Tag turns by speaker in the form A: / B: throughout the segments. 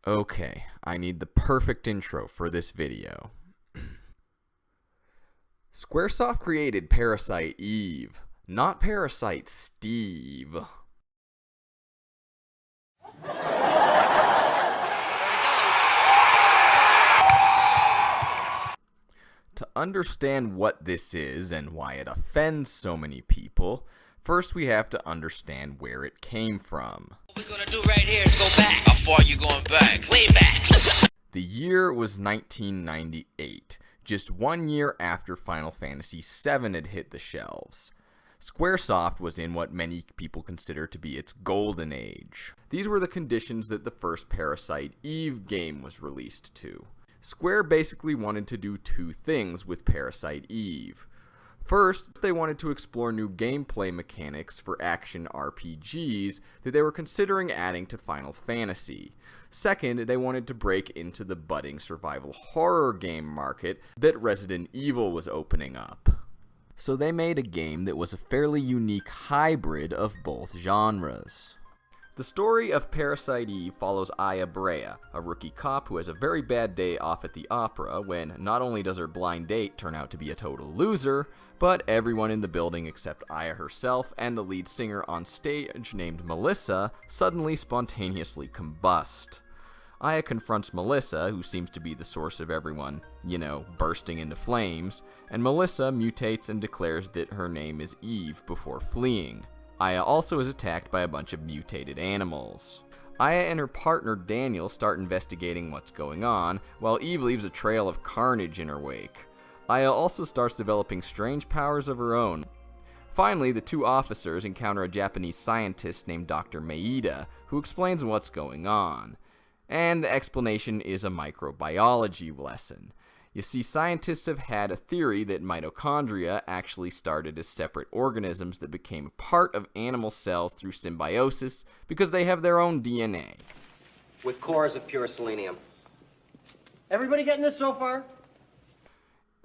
A: Okay, I need the perfect intro for this video. Squaresoft created Parasite Eve, not Parasite Steve. To understand what this is and why it offends so many people, first we have to understand where it came from.
B: What we're gonna do right here is go back. How far you going back? Way back.
A: The year was 1998, just 1 year after Final Fantasy VII had hit the shelves. Squaresoft was in what many people consider to be its golden age. These were the conditions that the first Parasite Eve game was released to. Square basically wanted to do two things with Parasite Eve. First, they wanted to explore new gameplay mechanics for action RPGs that they were considering adding to Final Fantasy. Second, they wanted to break into the budding survival horror game market that Resident Evil was opening up. So they made a game that was a fairly unique hybrid of both genres. The story of Parasite Eve follows Aya Brea, a rookie cop who has a very bad day off at the opera when not only does her blind date turn out to be a total loser, but everyone in the building except Aya herself and the lead singer on stage named Melissa suddenly spontaneously combust. Aya confronts Melissa, who seems to be the source of everyone, bursting into flames, and Melissa mutates and declares that her name is Eve before fleeing. Aya also is attacked by a bunch of mutated animals. Aya and her partner Daniel start investigating what's going on, while Eve leaves a trail of carnage in her wake. Aya also starts developing strange powers of her own. Finally, the two officers encounter a Japanese scientist named Dr. Maeda, who explains what's going on. And the explanation is a microbiology lesson. You see, scientists have had a theory that mitochondria actually started as separate organisms that became part of animal cells through symbiosis because they have their own DNA.
C: With cores of pure selenium. Everybody getting this so far?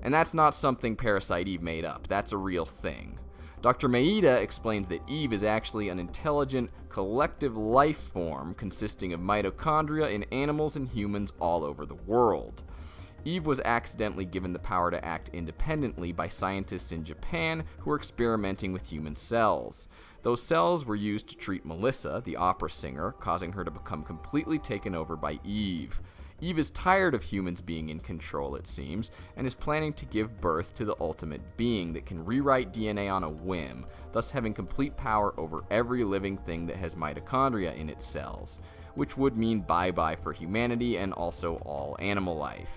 A: And that's not something Parasite Eve made up. That's a real thing. Dr. Maeda explains that Eve is actually an intelligent, collective life form consisting of mitochondria in animals and humans all over the world. Eve was accidentally given the power to act independently by scientists in Japan who were experimenting with human cells. Those cells were used to treat Melissa, the opera singer, causing her to become completely taken over by Eve. Eve is tired of humans being in control, it seems, and is planning to give birth to the ultimate being that can rewrite DNA on a whim, thus having complete power over every living thing that has mitochondria in its cells, which would mean bye-bye for humanity and also all animal life.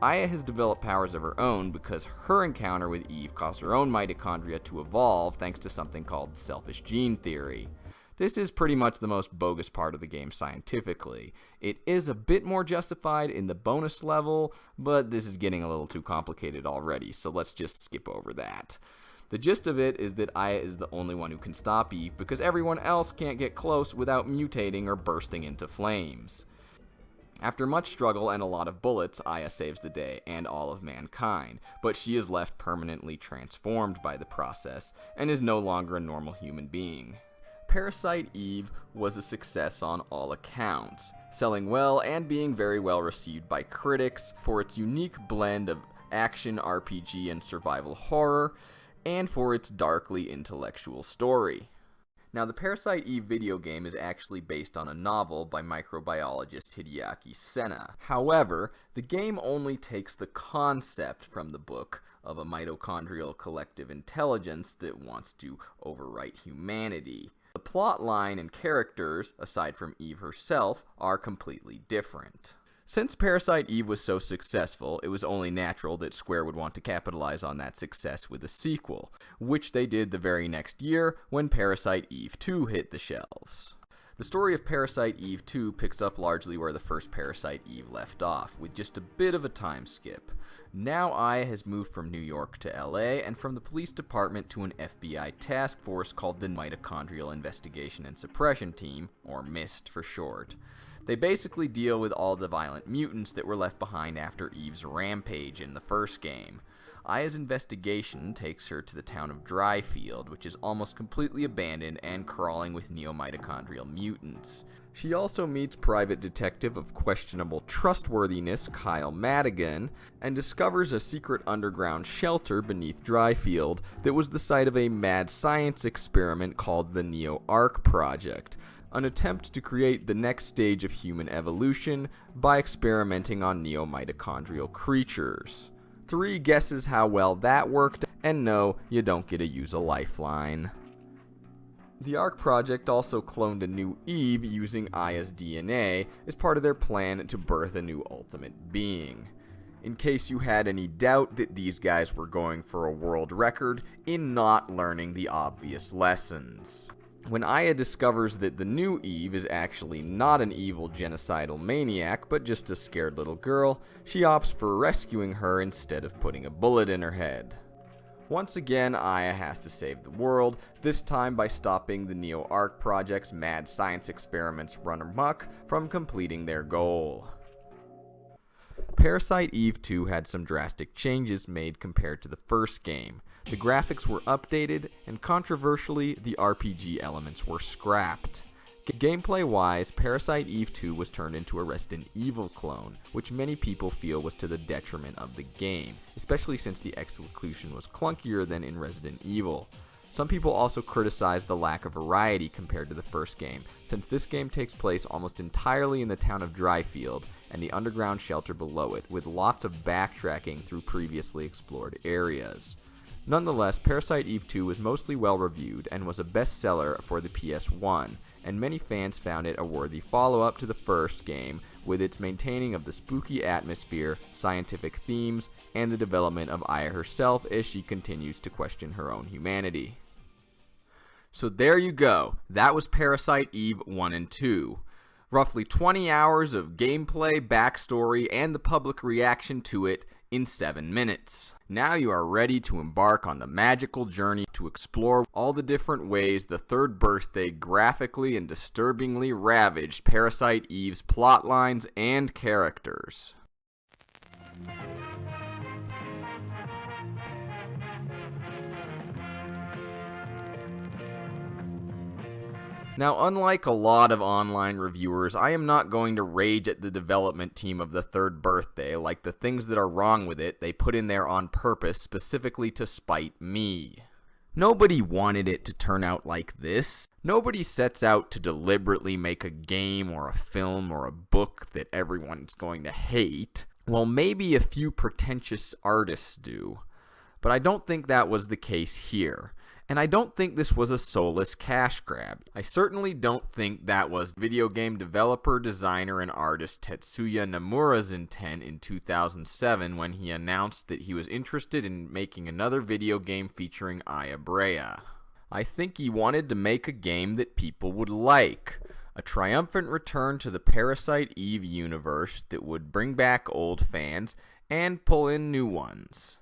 A: Aya has developed powers of her own because her encounter with Eve caused her own mitochondria to evolve thanks to something called selfish gene theory. This is pretty much the most bogus part of the game scientifically. It is a bit more justified in the bonus level, but this is getting a little too complicated already, so let's just skip over that. The gist of it is that Aya is the only one who can stop Eve because everyone else can't get close without mutating or bursting into flames. After much struggle and a lot of bullets, Aya saves the day and all of mankind, but she is left permanently transformed by the process and is no longer a normal human being. Parasite Eve was a success on all accounts, selling well and being very well received by critics for its unique blend of action, RPG, and survival horror, and for its darkly intellectual story. Now, the Parasite Eve video game is actually based on a novel by microbiologist Hideaki Senna. However, the game only takes the concept from the book of a mitochondrial collective intelligence that wants to overwrite humanity. The plot line and characters, aside from Eve herself, are completely different. Since Parasite Eve was so successful, it was only natural that Square would want to capitalize on that success with a sequel, which they did the very next year when Parasite Eve 2 hit the shelves. The story of Parasite Eve 2 picks up largely where the first Parasite Eve left off, with just a bit of a time skip. Now Aya has moved from New York to LA and from the police department to an FBI task force called the Mitochondrial Investigation and Suppression Team, or MIST for short. They basically deal with all the violent mutants that were left behind after Eve's rampage in the first game. Aya's investigation takes her to the town of Dryfield, which is almost completely abandoned and crawling with neomitochondrial mutants. She also meets private detective of questionable trustworthiness Kyle Madigan and discovers a secret underground shelter beneath Dryfield that was the site of a mad science experiment called the Neo-Arc Project, an attempt to create the next stage of human evolution by experimenting on neomitochondrial creatures. 3 guesses how well that worked, and no, you don't get to use a lifeline. The ARC project also cloned a new Eve using Aya's DNA as part of their plan to birth a new ultimate being. In case you had any doubt that these guys were going for a world record in not learning the obvious lessons. When Aya discovers that the new Eve is actually not an evil genocidal maniac, but just a scared little girl, she opts for rescuing her instead of putting a bullet in her head. Once again, Aya has to save the world, this time by stopping the Neo-Arc Project's mad science experiments run amok from completing their goal. Parasite Eve 2 had some drastic changes made compared to the first game. The graphics were updated, and controversially, the RPG elements were scrapped. Gameplay-wise, Parasite Eve 2 was turned into a Resident Evil clone, which many people feel was to the detriment of the game, especially since the execution was clunkier than in Resident Evil. Some people also criticize the lack of variety compared to the first game, since this game takes place almost entirely in the town of Dryfield and the underground shelter below it, with lots of backtracking through previously explored areas. Nonetheless, Parasite Eve 2 was mostly well reviewed and was a bestseller for the PS1, and many fans found it a worthy follow-up to the first game, with its maintaining of the spooky atmosphere, scientific themes, and the development of Aya herself as she continues to question her own humanity. So there you go, that was Parasite Eve 1 and 2. Roughly 20 hours of gameplay, backstory, and the public reaction to it in 7 minutes. Now you are ready to embark on the magical journey to explore all the different ways the third birthday graphically and disturbingly ravaged Parasite Eve's plotlines and characters. Now, unlike a lot of online reviewers, I am not going to rage at the development team of the third birthday, like the things that are wrong with it they put in there on purpose specifically to spite me. Nobody wanted it to turn out like this. Nobody sets out to deliberately make a game or a film or a book that everyone's going to hate. Well, maybe a few pretentious artists do, but I don't think that was the case here. And I don't think this was a soulless cash grab. I certainly don't think that was video game developer, designer, and artist Tetsuya Nomura's intent in 2007 when he announced that he was interested in making another video game featuring Aya Brea. I think he wanted to make a game that people would like. A triumphant return to the Parasite Eve universe that would bring back old fans and pull in new ones.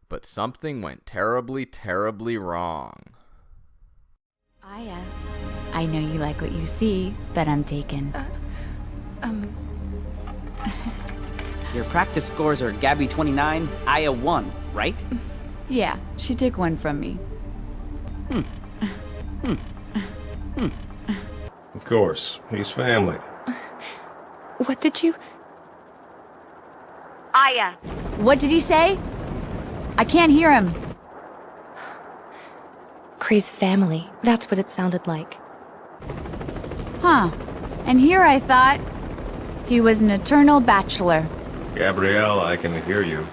A: But something went terribly, terribly wrong.
D: Aya, I know you like what you see, but I'm taken.
E: Your practice scores are Gabby 29, Aya 1, right?
D: Yeah, she took one from me.
F: Of course, he's family.
G: What did you...
D: Aya! What did he say? I can't hear him.
G: Kree's family. That's what it sounded like.
D: Huh. And here I thought he was an eternal bachelor.
F: Gabrielle, I can hear you.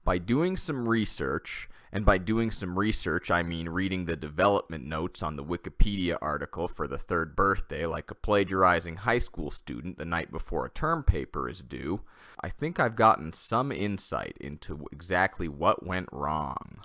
A: By doing some research, and by doing some research I mean reading the development notes on the Wikipedia article for the third birthday like a plagiarizing high school student the night before a term paper is due, I think I've gotten some insight into exactly what went wrong.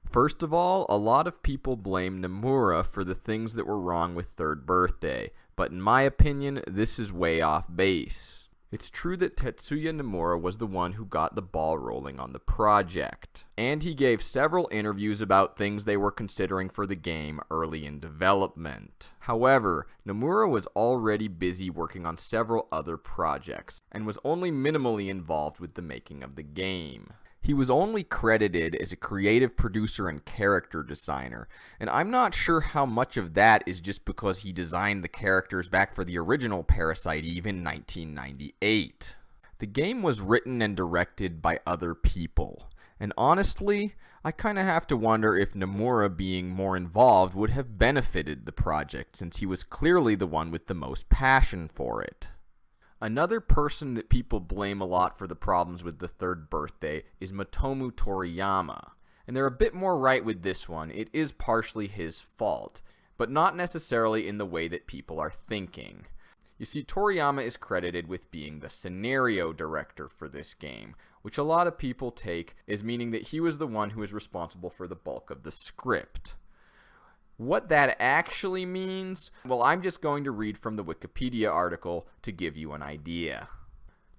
A: First of all, a lot of people blame Nomura for the things that were wrong with third birthday, but in my opinion, this is way off base. It's true that Tetsuya Nomura was the one who got the ball rolling on the project, and he gave several interviews about things they were considering for the game early in development. However, Nomura was already busy working on several other projects, and was only minimally involved with the making of the game. He was only credited as a creative producer and character designer, and I'm not sure how much of that is just because he designed the characters back for the original Parasite Eve in 1998. The game was written and directed by other people, and honestly, I kinda have to wonder if Nomura being more involved would have benefited the project, since he was clearly the one with the most passion for it. Another person that people blame a lot for the problems with the third birthday is Motomu Toriyama, and they're a bit more right with this one. It is partially his fault, but not necessarily in the way that people are thinking. You see, Toriyama is credited with being the scenario director for this game, which a lot of people take as meaning that he was the one who is responsible for the bulk of the script. What that actually means, well, I'm just going to read from the Wikipedia article to give you an idea.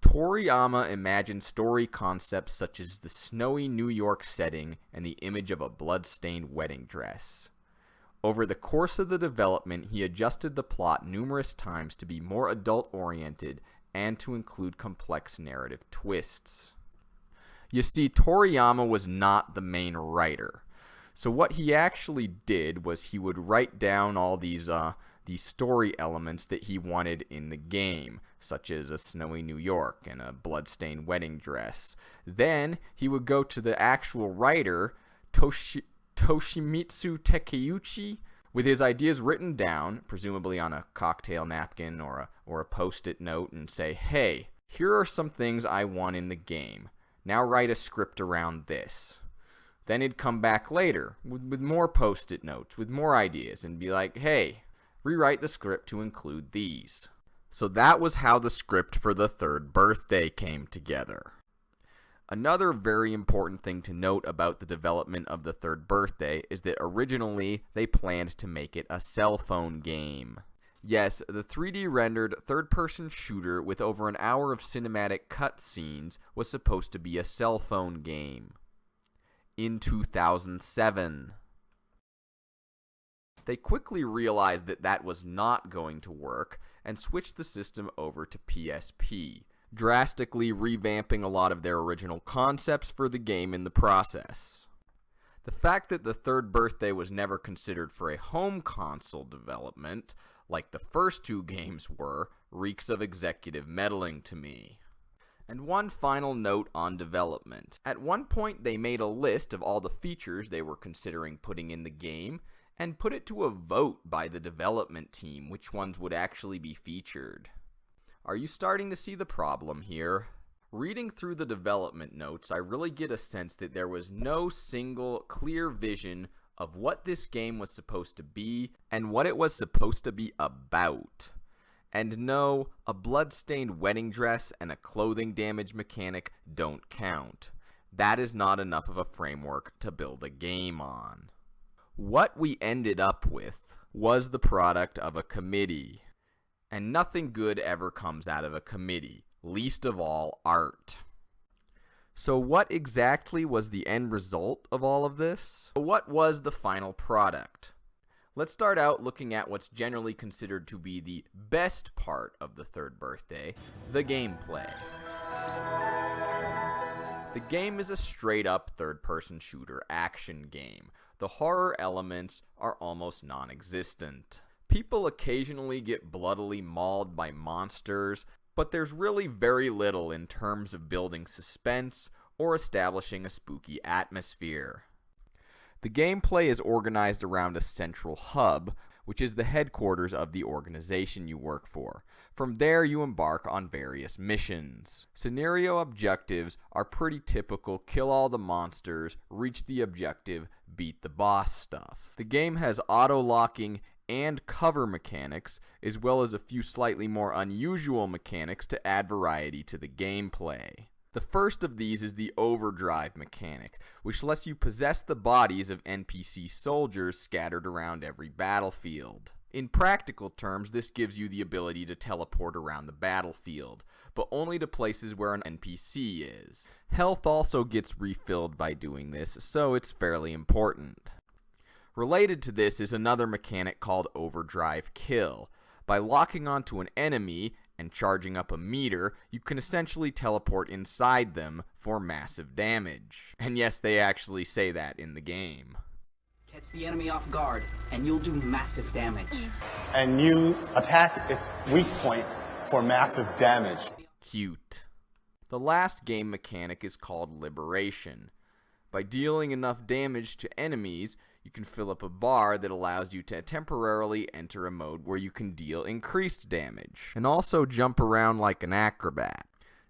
A: Toriyama imagined story concepts such as the snowy New York setting and the image of a blood-stained wedding dress. Over the course of the development, he adjusted the plot numerous times to be more adult-oriented and to include complex narrative twists. You see, Toriyama was not the main writer. So what he actually did was he would write down all these story elements that he wanted in the game, such as a snowy New York and a bloodstained wedding dress. Then he would go to the actual writer, Toshimitsu Takeuchi, with his ideas written down, presumably on a cocktail napkin or a post-it note, and say, hey, here are some things I want in the game. Now write a script around this. Then he'd come back later with more post-it notes, with more ideas, and be like, hey, rewrite the script to include these. So that was how the script for the third birthday came together. Another very important thing to note about the development of the third birthday is that originally they planned to make it a cell phone game. Yes, the 3D rendered third-person shooter with over an hour of cinematic cutscenes was supposed to be a cell phone game. In 2007. They quickly realized that that was not going to work and switched the system over to PSP, drastically revamping a lot of their original concepts for the game in the process. The fact that the third birthday was never considered for a home console development, like the first two games were, reeks of executive meddling to me. And one final note on development. At one point they made a list of all the features they were considering putting in the game, and put it to a vote by the development team which ones would actually be featured. Are you starting to see the problem here? Reading through the development notes, I really get a sense that there was no single clear vision of what this game was supposed to be and what it was supposed to be about. And no, a blood-stained wedding dress and a clothing damage mechanic don't count. That is not enough of a framework to build a game on. What we ended up with was the product of a committee. And nothing good ever comes out of a committee, least of all art. So what exactly was the end result of all of this? What was the final product? Let's start out looking at what's generally considered to be the best part of the third birthday, the gameplay. The game is a straight-up third-person shooter action game. The horror elements are almost non-existent. People occasionally get bloodily mauled by monsters, but there's really very little in terms of building suspense or establishing a spooky atmosphere. The gameplay is organized around a central hub, which is the headquarters of the organization you work for. From there, you embark on various missions. Scenario objectives are pretty typical kill all the monsters, reach the objective, beat the boss stuff. The game has auto-locking and cover mechanics, as well as a few slightly more unusual mechanics to add variety to the gameplay. The first of these is the overdrive mechanic, which lets you possess the bodies of NPC soldiers scattered around every battlefield. In practical terms, this gives you the ability to teleport around the battlefield, but only to places where an NPC is. Health also gets refilled by doing this, so it's fairly important. Related to this is another mechanic called Overdrive Kill. By locking onto an enemy and charging up a meter, you can essentially teleport inside them for massive damage. And yes, they actually say that in the game.
E: Catch the enemy off guard, and you'll do massive damage.
H: And you attack its weak point for massive damage.
A: Cute. The last game mechanic is called Liberation. By dealing enough damage to enemies, you can fill up a bar that allows you to temporarily enter a mode where you can deal increased damage, and also jump around like an acrobat.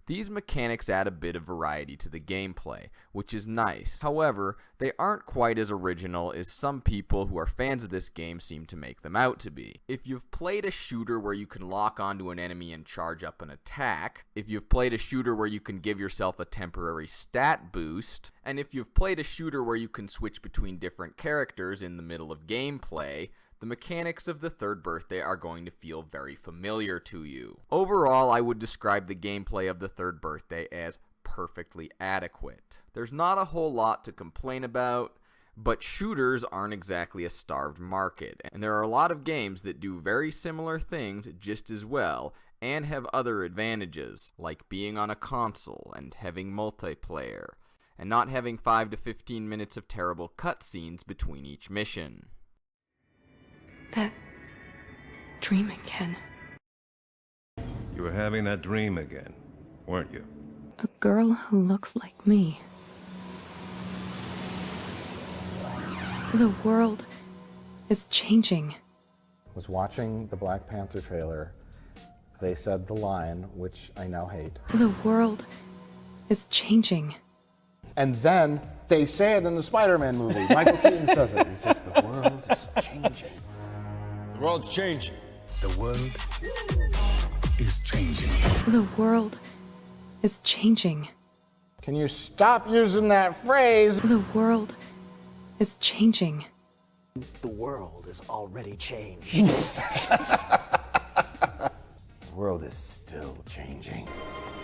A: These mechanics add a bit of variety to the gameplay, which is nice. However, they aren't quite as original as some people who are fans of this game seem to make them out to be. If you've played a shooter where you can lock onto an enemy and charge up an attack, if you've played a shooter where you can give yourself a temporary stat boost, and if you've played a shooter where you can switch between different characters in the middle of gameplay, the mechanics of the third birthday are going to feel very familiar to you. Overall, I would describe the gameplay of the third birthday as perfectly adequate. There's not a whole lot to complain about, but shooters aren't exactly a starved market, and there are a lot of games that do very similar things just as well and have other advantages, like being on a console and having multiplayer, and not having 5 to 15 minutes of terrible cutscenes between each mission.
G: That dream again.
F: You were having that dream again, weren't you?
G: A girl who looks like me. The world is changing.
I: Was watching the Black Panther trailer. They said the line, which I now hate.
G: The world is changing.
I: And then they say it in the Spider-Man movie. Michael Keaton says it. He says, the world is changing.
H: The world's changing.
J: The world is changing.
G: The world is changing.
I: Can you stop using that phrase?
G: The world is changing.
K: The world is already changed.
I: The world is still changing.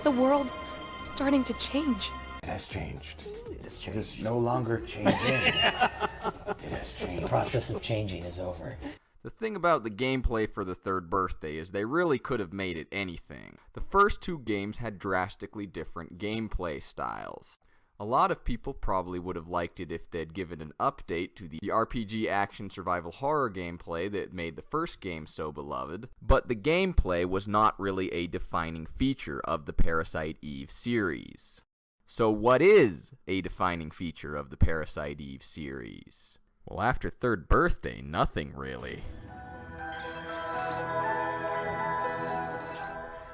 G: The world's starting to change.
I: It has changed.
K: It has changed.
I: It is no longer changing. It has changed.
K: The process of changing is over.
A: The thing about the gameplay for the third birthday is they really could have made it anything. The first two games had drastically different gameplay styles. A lot of people probably would have liked it if they'd given an update to the RPG action survival horror gameplay that made the first game so beloved, but the gameplay was not really a defining feature of the Parasite Eve series. So what is a defining feature of the Parasite Eve series? Well, after third birthday, nothing really.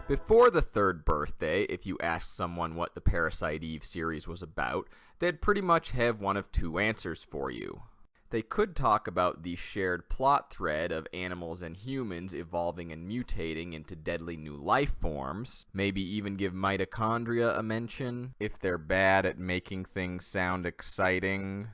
A: Before the third birthday, if you asked someone what the Parasite Eve series was about, they'd pretty much have one of two answers for you. They could talk about the shared plot thread of animals and humans evolving and mutating into deadly new life forms, maybe even give mitochondria a mention, if they're bad at making things sound exciting.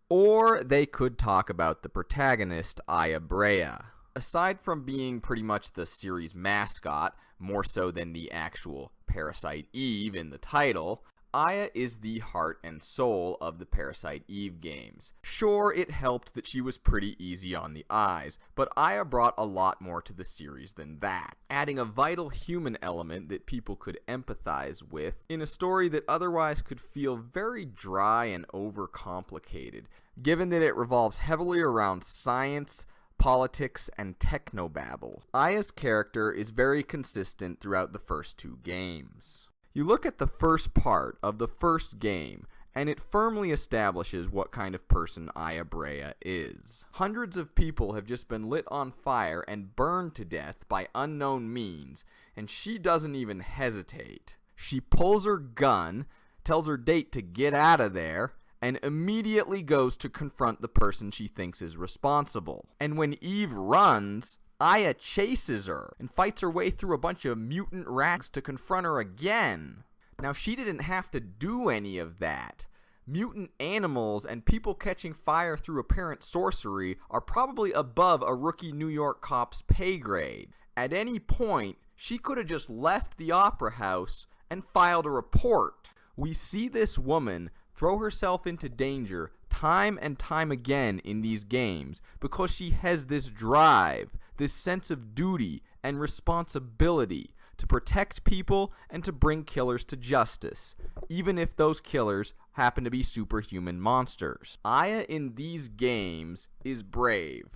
A: Or they could talk about the protagonist, Aya Brea. Aside from being pretty much the series mascot, more so than the actual Parasite Eve in the title, Aya is the heart and soul of the Parasite Eve games. Sure, it helped that she was pretty easy on the eyes, but Aya brought a lot more to the series than that, adding a vital human element that people could empathize with in a story that otherwise could feel very dry and overcomplicated, given that it revolves heavily around science, politics, and technobabble. Aya's character is very consistent throughout the first two games. You look at the first part of the first game, and it firmly establishes what kind of person Aya Brea is. Hundreds of people have just been lit on fire and burned to death by unknown means, and she doesn't even hesitate. She pulls her gun, tells her date to get out of there, and immediately goes to confront the person she thinks is responsible. And when Eve runs, Aya chases her and fights her way through a bunch of mutant rats to confront her again. Now, she didn't have to do any of that, Mutant animals and people catching fire through apparent sorcery are probably above a rookie New York cop's pay grade. At any point, she could have just left the opera house and filed a report. We see this woman throw herself into danger time and time again in these games because she has this drive, this sense of duty and responsibility to protect people and to bring killers to justice, even if those killers happen to be superhuman monsters. Aya in these games is brave.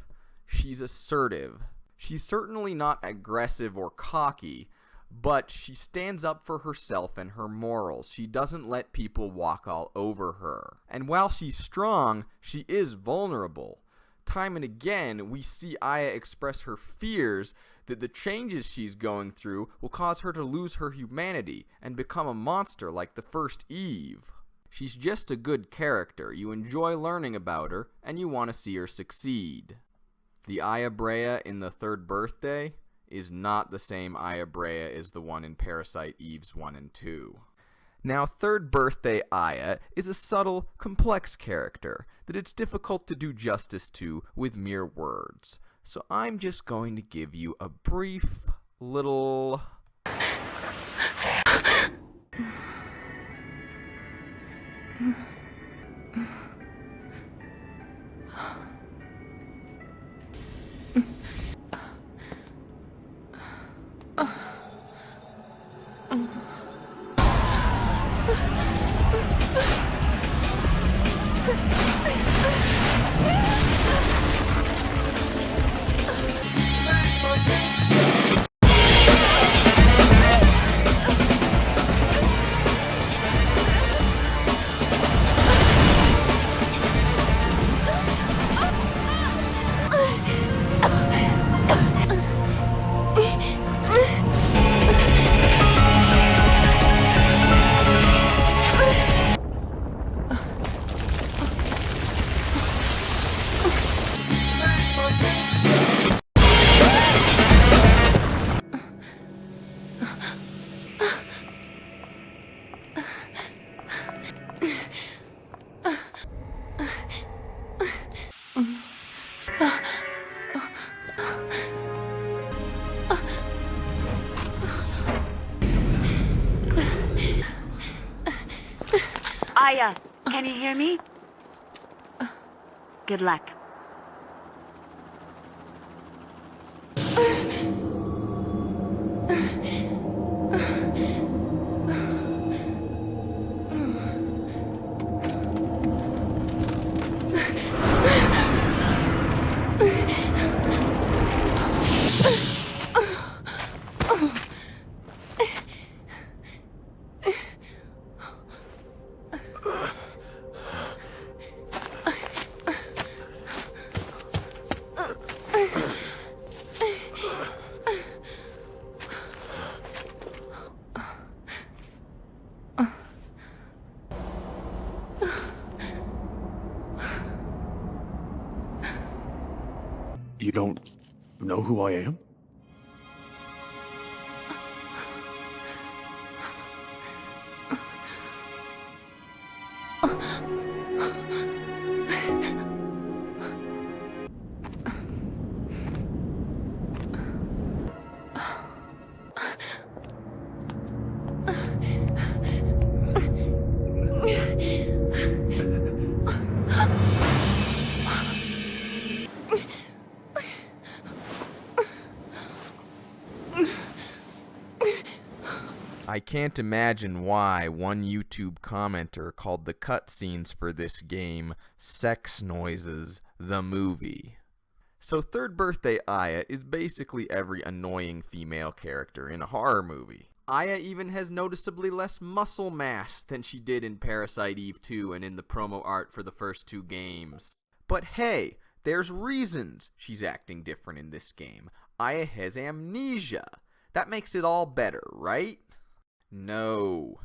A: She's assertive. She's certainly not aggressive or cocky, but she stands up for herself and her morals. She doesn't let people walk all over her. And while she's strong, she is vulnerable. Time and again, we see Aya express her fears that the changes she's going through will cause her to lose her humanity and become a monster like the first Eve. She's just a good character. You enjoy learning about her, and you want to see her succeed. The Aya Brea in the Third Birthday is not the same Aya Brea as the one in Parasite Eve's 1 and 2. Now, Third Birthday Aya is a subtle, complex character that it's difficult to do justice to with mere words. So I'm just going to give you a brief little...
D: Aya, can you hear me? Good luck.
L: You don't know who I am?
A: I can't imagine why one YouTube commenter called the cutscenes for this game Sex Noises the Movie. So Third Birthday Aya is basically every annoying female character in a horror movie. Aya even has noticeably less muscle mass than she did in Parasite Eve 2 and in the promo art for the first two games. But hey, there's reasons she's acting different in this game. Aya has amnesia. That makes it all better, right? No.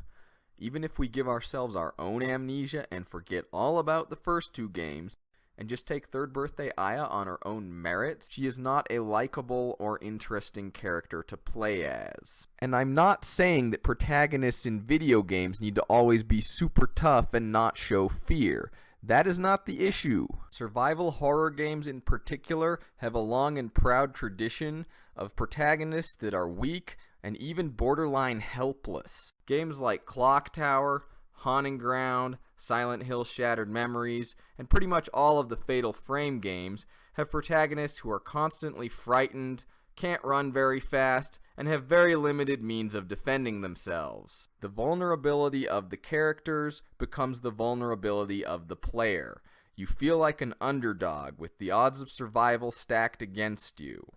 A: Even if we give ourselves our own amnesia and forget all about the first two games, And just take third birthday Aya on her own merits, she is not a likable or interesting character to play as. And I'm not saying that protagonists in video games need to always be super tough and not show fear. That is not the issue. Survival horror games in particular have a long and proud tradition of protagonists that are weak and even borderline helpless. Games like Clock Tower, Haunting Ground, Silent Hill Shattered Memories, and pretty much all of the Fatal Frame games have protagonists who are constantly frightened, can't run very fast, and have very limited means of defending themselves. The vulnerability of the characters becomes the vulnerability of the player. You feel like an underdog with the odds of survival stacked against you.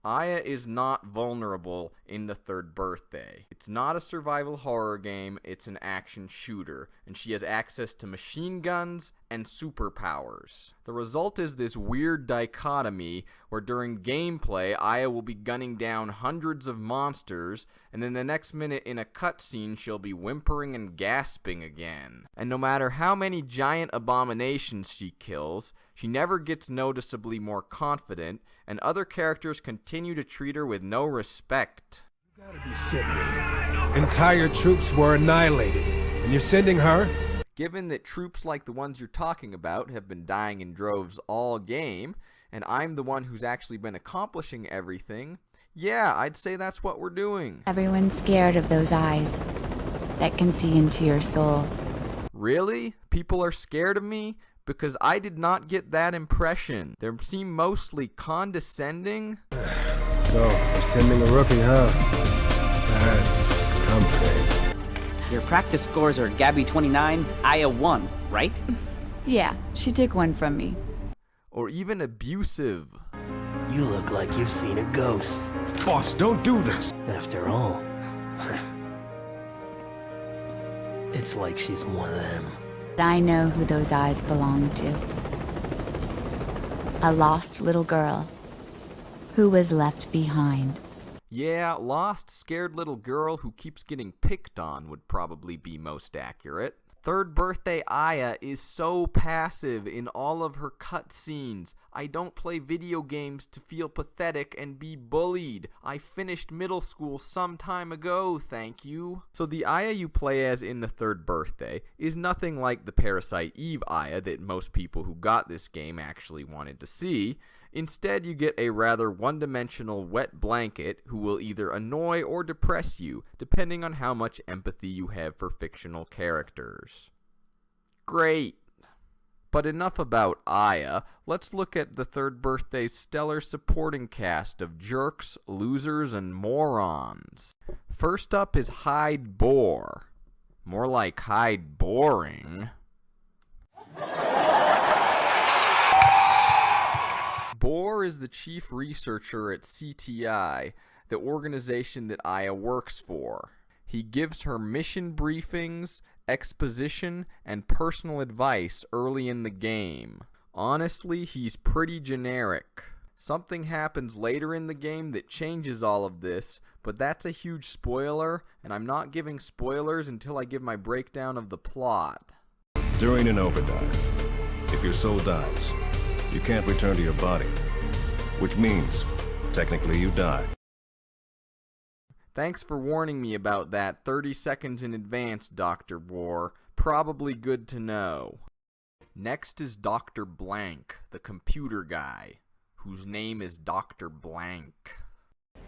A: Aya is not vulnerable in the third birthday. It's not a survival horror game, it's an action shooter, and she has access to machine guns and superpowers. The result is this weird dichotomy where during gameplay, Aya will be gunning down hundreds of monsters, and then the next minute in a cutscene she'll be whimpering and gasping again. And no matter how many giant abominations she kills, she never gets noticeably more confident, and other characters continue to treat her with no respect.
M: You gotta be shitting me. Entire troops were annihilated, and you're sending her?
A: Given that troops like the ones you're talking about have been dying in droves all game, and I'm the one who's actually been accomplishing everything, yeah, I'd say that's what we're doing.
D: Everyone's scared of those eyes that can see into your soul.
A: Really? People are scared of me? Because I did not get that impression. They seem mostly condescending.
M: So, they're sending a rookie, huh? That's comforting.
E: Your practice scores are Gabby 29, Aya 1, right?
D: Yeah, she took one from me.
A: Or even abusive.
K: You look like you've seen a ghost.
M: Boss, don't do this!
K: After all, it's like she's one of them.
D: I know who those eyes belong to. A lost little girl who was left behind.
A: Yeah, lost, scared little girl who keeps getting picked on would probably be most accurate. Third birthday Aya is so passive in all of her cutscenes. I don't play video games to feel pathetic and be bullied. I finished middle school some time ago, thank you. So the Aya you play as in the third birthday is nothing like the Parasite Eve Aya that most people who got this game actually wanted to see. Instead, you get a rather one-dimensional wet blanket who will either annoy or depress you, depending on how much empathy you have for fictional characters. Great. But enough about Aya. Let's look at the third birthday's stellar supporting cast of jerks, losers, and morons. First up is Hyde Boar. More like Hyde Boring. Boar is the chief researcher at CTI, the organization that Aya works for. He gives her mission briefings, exposition, and personal advice early in the game. Honestly, he's pretty generic. Something happens later in the game that changes all of this, but that's a huge spoiler, and I'm not giving spoilers until I give my breakdown of the plot.
F: During an overdive, if your soul dies, you can't return to your body, which means, technically, you die.
A: Thanks for warning me about that 30 seconds in advance, Dr. Boar. Probably good to know. Next is Dr. Blank, the computer guy, whose name is Dr. Blank.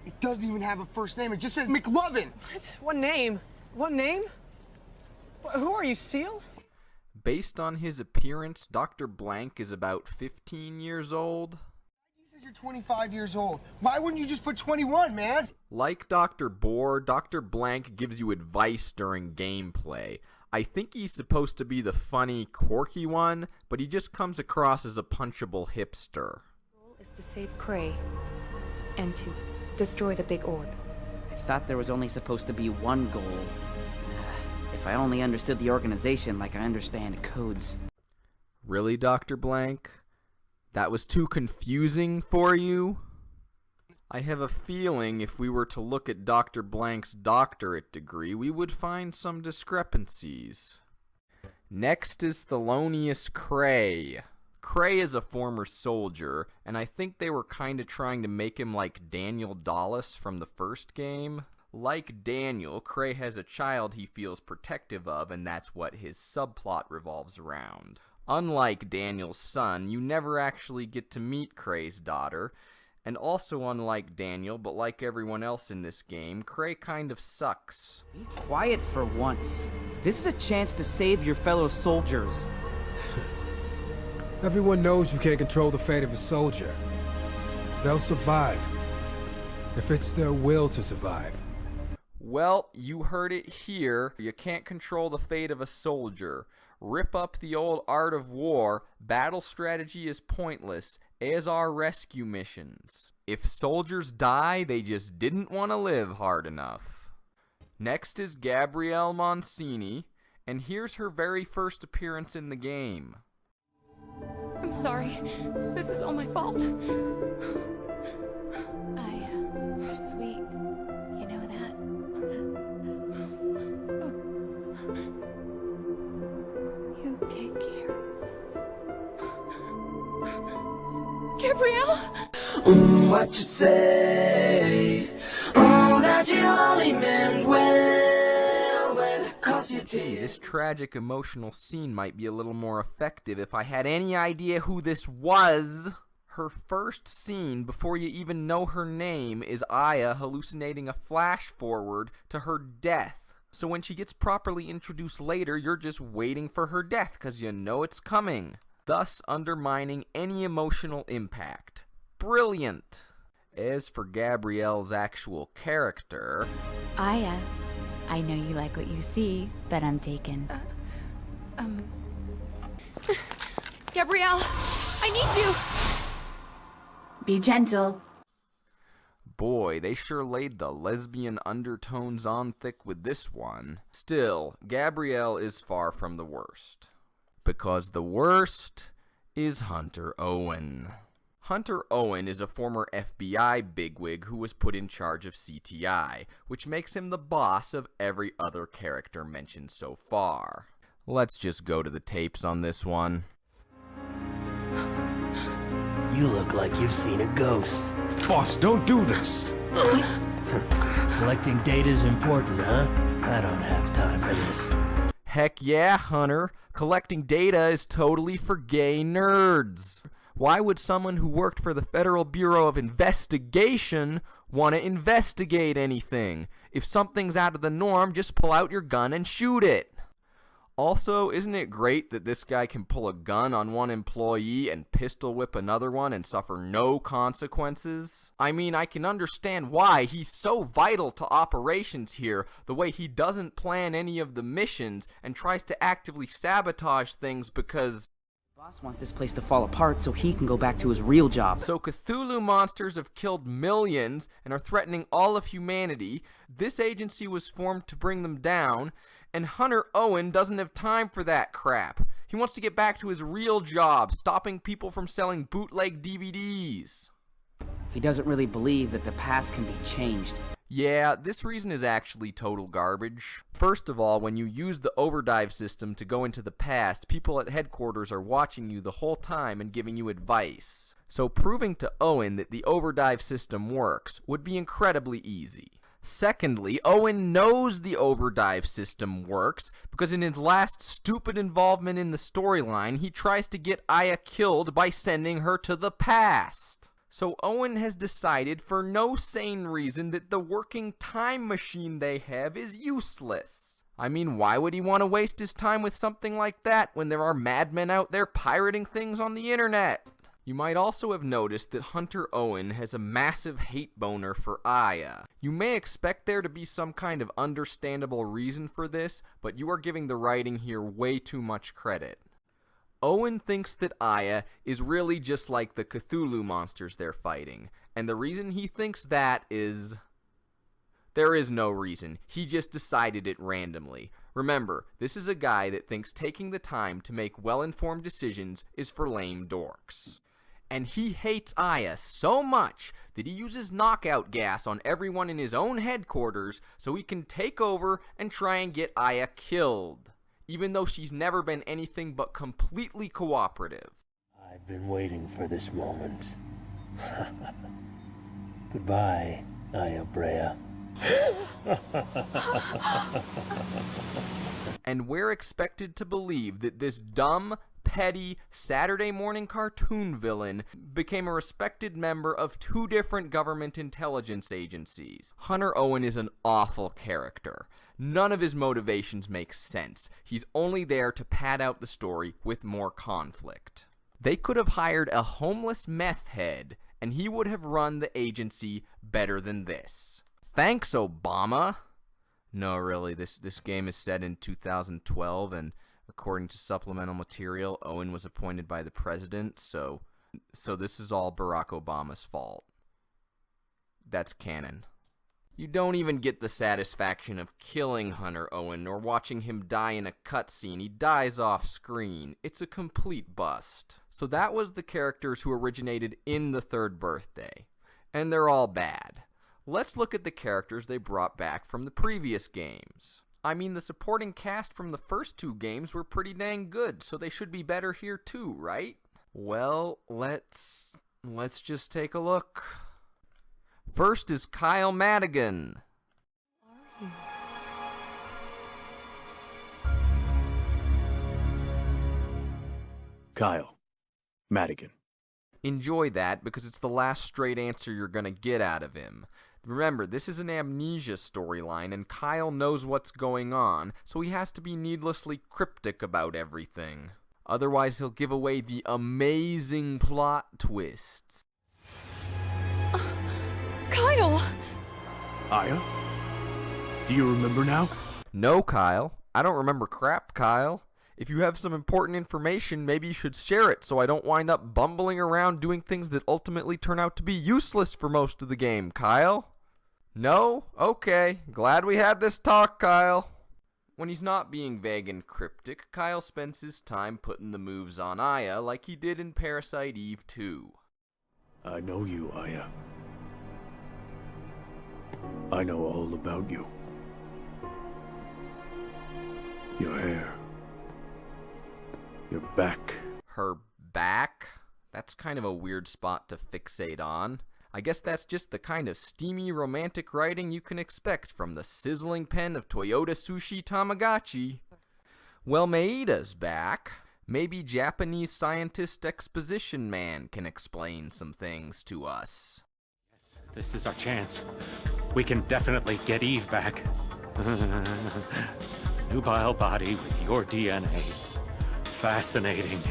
N: It doesn't even have a first name, it just says McLovin!
O: What? What name? What name? Who are you, Seal?
A: Based on his appearance, Dr. Blank is about 15 years old.
N: He says you're 25 years old. Why wouldn't you just put 21, man?
A: Like Dr. Boar, Dr. Blank gives you advice during gameplay. I think he's supposed to be the funny, quirky one, but he just comes across as a punchable hipster.
G: The goal is to save Cray and to destroy the big orb.
E: I thought there was only supposed to be one goal. If I only understood the organization like I understand codes.
A: Really, Dr. Blank? That was too confusing for you? I have a feeling if we were to look at Dr. Blank's doctorate degree, we would find some discrepancies. Next is Thelonious Cray. Cray is a former soldier, and I think they were kinda trying to make him like Daniel Dallas from the first game. Like Daniel, Cray has a child he feels protective of, and that's what his subplot revolves around. Unlike Daniel's son, you never actually get to meet Cray's daughter, and also unlike Daniel, but like everyone else in this game, Cray kind of sucks.
E: Be quiet for once. This is a chance to save your fellow soldiers.
M: Everyone knows you can't control the fate of a soldier. They'll survive. If it's their will to survive.
A: Well, you heard it here. You can't control the fate of a soldier. Rip up the old art of war. Battle strategy is pointless, as are rescue missions. If soldiers die, they just didn't want to live hard enough. Next is Gabrielle Moncini, and here's her very first appearance in the game.
P: I'm sorry. This is all my fault.
D: You're sweet. You know that? You take care.
P: Gabrielle?
Q: What you say? Oh, that you only meant well, 'cause you
A: Gee,
Q: did.
A: this tragic emotional scene might be a little more effective if I had any idea who this was. Her first scene, before you even know her name, is Aya hallucinating a flash forward to her death. So when she gets properly introduced later, you're just waiting for her death because you know it's coming, thus undermining any emotional impact. Brilliant! As for Gabrielle's actual character...
D: Aya, I know you like what you see, but I'm taken.
P: Gabrielle, I need you!
D: Be gentle.
A: Boy, they sure laid the lesbian undertones on thick with this one. Still, Gabrielle is far from the worst. Because the worst is Hunter Owen. Hunter Owen is a former FBI bigwig who was put in charge of CTI, which makes him the boss of every other character mentioned so far. Let's just go to the tapes on this one.
K: You look like you've seen a ghost.
F: Boss, don't do this!
K: Collecting data's important, huh? I don't have time for this.
A: Heck yeah, Hunter. Collecting data is totally for gay nerds. Why would someone who worked for the Federal Bureau of Investigation want to investigate anything? If something's out of the norm, just pull out your gun and shoot it. Also, isn't it great that this guy can pull a gun on one employee and pistol whip another one and suffer no consequences? I mean, I can understand why he's so vital to operations here, the way he doesn't plan any of the missions and tries to actively sabotage things because...
E: Boss wants this place to fall apart so he can go back to his real job.
A: So Cthulhu monsters have killed millions and are threatening all of humanity. This agency was formed to bring them down, and Hunter Owen doesn't have time for that crap. He wants to get back to his real job, stopping people from selling bootleg DVDs.
E: He doesn't really believe that the past can be changed.
A: Yeah, this reason is actually total garbage. First of all, when you use the overdive system to go into the past, people at headquarters are watching you the whole time and giving you advice. So proving to Owen that the overdive system works would be incredibly easy. Secondly, Owen knows the overdive system works because in his last stupid involvement in the storyline, he tries to get Aya killed by sending her to the past. So Owen has decided for no sane reason that the working time machine they have is useless. I mean, why would he want to waste his time with something like that when there are madmen out there pirating things on the internet? You might also have noticed that Hunter Owen has a massive hate boner for Aya. You may expect there to be some kind of understandable reason for this, but you are giving the writing here way too much credit. Owen thinks that Aya is really just like the Cthulhu monsters they're fighting, and the reason he thinks that is... There is no reason. He just decided it randomly. Remember, this is a guy that thinks taking the time to make well-informed decisions is for lame dorks. And he hates Aya so much that he uses knockout gas on everyone in his own headquarters so he can take over and try and get Aya killed, even though she's never been anything but completely cooperative.
K: I been waiting for this moment. Goodbye, Aya Brea.
A: And we're expected to believe that this dumb, petty Saturday morning cartoon villain became a respected member of 2 different government intelligence agencies. Hunter Owen is an awful character. None of his motivations make sense. He's only there to pad out the story with more conflict. They could have hired a homeless meth head, and he would have run the agency better than this. Thanks, Obama! No, really, this game is set in 2012, and according to supplemental material, Owen was appointed by the president, so this is all Barack Obama's fault. That's canon. You don't even get the satisfaction of killing Hunter Owen or watching him die in a cutscene. He dies off screen. It's a complete bust. So that was the characters who originated in the Third Birthday. And they're all bad. Let's look at the characters they brought back from the previous games. I mean, the supporting cast from the first 2 games were pretty dang good, so they should be better here too, right? Well, let's just take a look. First is Kyle Madigan.
L: Kyle Madigan.
A: Enjoy that, because it's the last straight answer you're gonna get out of him. Remember, this is an amnesia storyline, and Kyle knows what's going on, so he has to be needlessly cryptic about everything. Otherwise, he'll give away the amazing plot twists.
P: Kyle!
L: Aya? Do you remember now?
A: No, Kyle. I don't remember crap, Kyle. If you have some important information, maybe you should share it so I don't wind up bumbling around doing things that ultimately turn out to be useless for most of the game, Kyle. No? Okay. Glad we had this talk, Kyle. When he's not being vague and cryptic, Kyle spends his time putting the moves on Aya like he did in Parasite Eve 2.
L: I know you, Aya. I know all about you. Your hair. Your back.
A: Her back? That's kind of a weird spot to fixate on. I guess that's just the kind of steamy romantic writing you can expect from the sizzling pen of Toyota Sushi Tamagotchi. Well, Maida's back. Maybe Japanese scientist exposition man can explain some things to us.
R: This is our chance. We can definitely get Eve back. Nubile body with your DNA. Fascinating.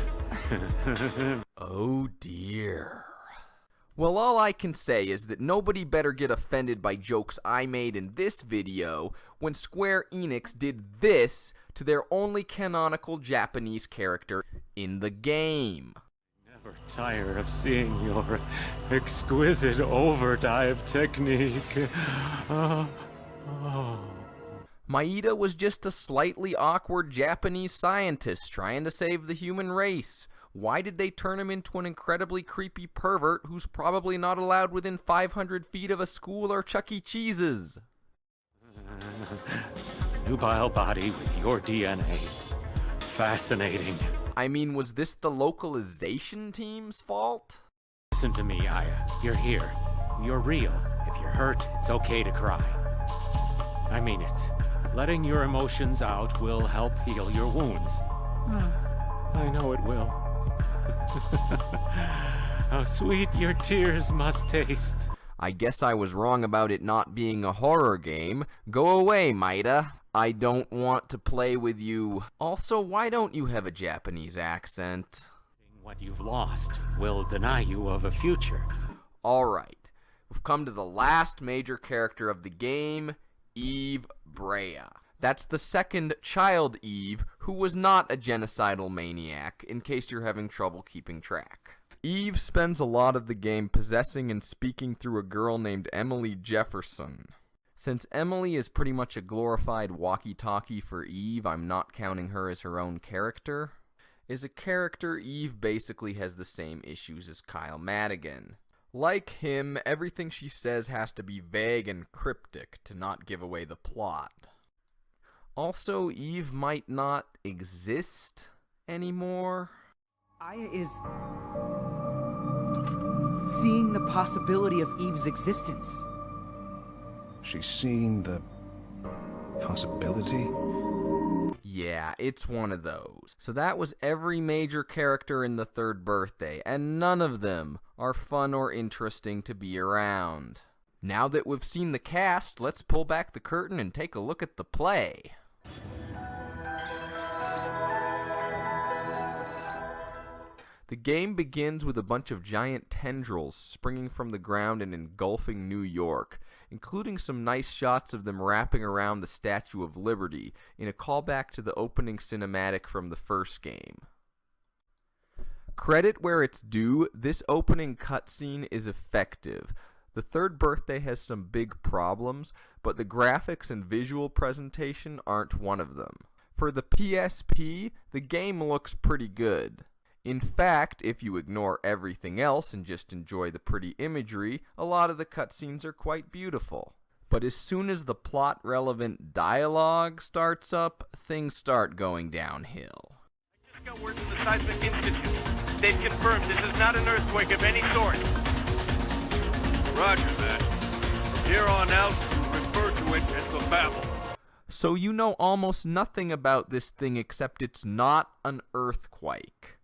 A: Oh dear. Well, all I can say is that nobody better get offended by jokes I made in this video when Square Enix did this to their only canonical Japanese character in the game.
R: Never tire of seeing your exquisite overdive technique.
A: Maeda was just a slightly awkward Japanese scientist trying to save the human race. Why did they turn him into an incredibly creepy pervert who's probably not allowed within 500 feet of a school or Chuck E. Cheese's?
R: Nubile body with your DNA. Fascinating.
A: I mean, was this the localization team's fault?
R: Listen to me, Aya. You're here. You're real. If you're hurt, it's okay to cry. I mean it. Letting your emotions out will help heal your wounds. I know it will. How sweet your tears must taste.
A: I guess I was wrong about it not being a horror game. Go away, Maeda. I don't want to play with you. Also, why don't you have a Japanese accent?
R: What you've lost will deny you of a future.
A: Alright, we've come to the last major character of the game, Eve Brea. That's the second child Eve, who was not a genocidal maniac, in case you're having trouble keeping track. Eve spends a lot of the game possessing and speaking through a girl named Emily Jefferson. Since Emily is pretty much a glorified walkie-talkie for Eve, I'm not counting her as her own character. As a character, Eve basically has the same issues as Kyle Madigan. Like him, everything she says has to be vague and cryptic to not give away the plot. Also, Eve might not exist anymore.
E: Aya is seeing the possibility of Eve's existence.
F: She's seeing the possibility?
A: Yeah, it's one of those. So that was every major character in the third birthday, and none of them are fun or interesting to be around. Now that we've seen the cast, let's pull back the curtain and take a look at the play. The game begins with a bunch of giant tendrils springing from the ground and engulfing New York, including some nice shots of them wrapping around the Statue of Liberty in a callback to the opening cinematic from the first game. Credit where it's due, this opening cutscene is effective. The third birthday has some big problems, but the graphics and visual presentation aren't one of them. For the PSP, the game looks pretty good. In fact, if you ignore everything else and just enjoy the pretty imagery, a lot of the cutscenes are quite beautiful. But as soon as the plot-relevant dialogue starts up, things start going downhill.
S: I just got word from the Seismic Institute. They've confirmed this is not an earthquake of any sort.
L: Roger that. From here on out, we'll refer to it as the Babel.
A: So you know almost nothing about this thing except it's not an earthquake.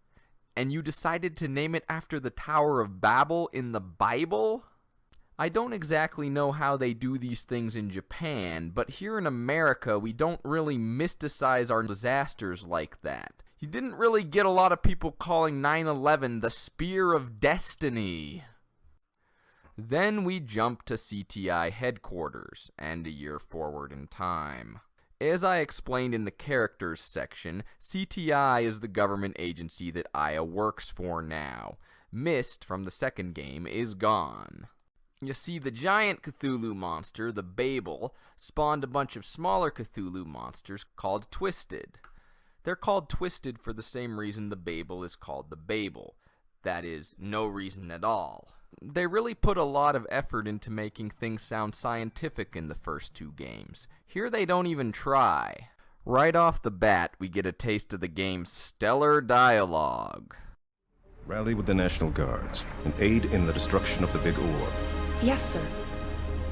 A: And you decided to name it after the Tower of Babel in the Bible? I don't exactly know how they do these things in Japan, but here in America, we don't really mysticize our disasters like that. You didn't really get a lot of people calling 9/11 the Spear of Destiny. Then we jump to CTI headquarters, and a year forward in time. As I explained in the characters section, CTI is the government agency that Aya works for now. Mist from the second game is gone. You see, the giant Cthulhu monster, the Babel, spawned a bunch of smaller Cthulhu monsters called Twisted. They're called Twisted for the same reason the Babel is called the Babel. That is, no reason at all. They really put a lot of effort into making things sound scientific in the first two games. Here they don't even try. Right off the bat, we get a taste of the game's stellar dialogue.
F: Rally with the National Guards and aid in the destruction of the Big Orb.
G: Yes, sir.